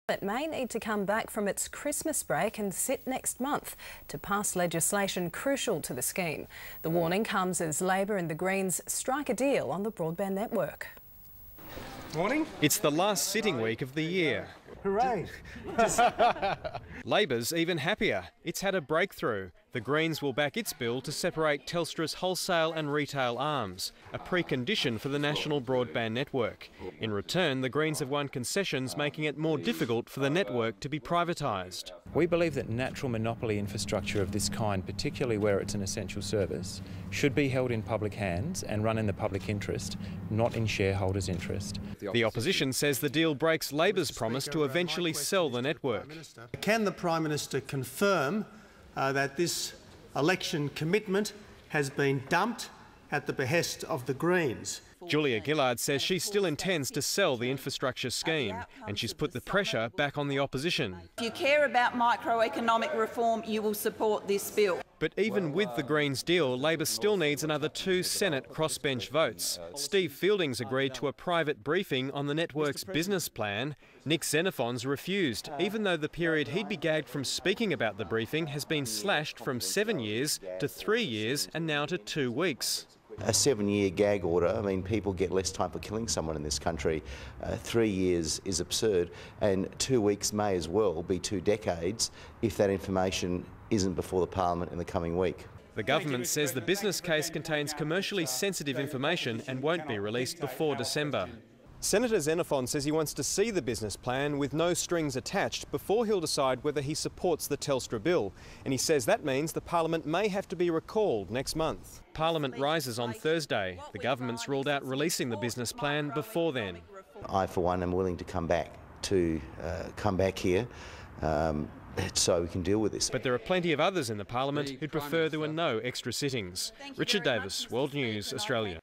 It may need to come back from its Christmas break and sit next month to pass legislation crucial to the scheme. The warning comes as Labor and the Greens strike a deal on the broadband network. Morning. It's the last sitting week of the year. Hooray! Labor's even happier. It's had a breakthrough. The Greens will back its bill to separate Telstra's wholesale and retail arms, a precondition for the national broadband network. In return, the Greens have won concessions, making it more difficult for the network to be privatised. We believe that natural monopoly infrastructure of this kind, particularly where it's an essential service, should be held in public hands and run in the public interest, not in shareholders' interest. The opposition says the deal breaks Labor's promise to eventually sell the network. Can the Prime Minister confirm that this election commitment has been dumped at the behest of the Greens? Julia Gillard says she still intends to sell the infrastructure scheme, and she's put the pressure back on the opposition. If you care about microeconomic reform, you will support this bill. But even with the Greens deal, Labor still needs another 2 Senate crossbench votes. Steve Fielding's agreed to a private briefing on the network's business plan. Nick Xenophon's refused, even though the period he'd be gagged from speaking about the briefing has been slashed from 7 years to 3 years and now to 2 weeks. A 7-year gag order, I mean, people get less time for killing someone in this country. 3 years is absurd, and 2 weeks may as well be 2 decades if that information isn't before the Parliament in the coming week. The government says the business case contains commercially sensitive information and won't be released before December. Senator Xenophon says he wants to see the business plan with no strings attached before he'll decide whether he supports the Telstra bill. And he says that means the Parliament may have to be recalled next month. Parliament rises on Thursday. The government's ruled out releasing the business plan before then. I, for one, am willing to come back here so we can deal with this. But there are plenty of others in the Parliament who'd prefer there were no extra sittings. Richard Davis, World News, Australia.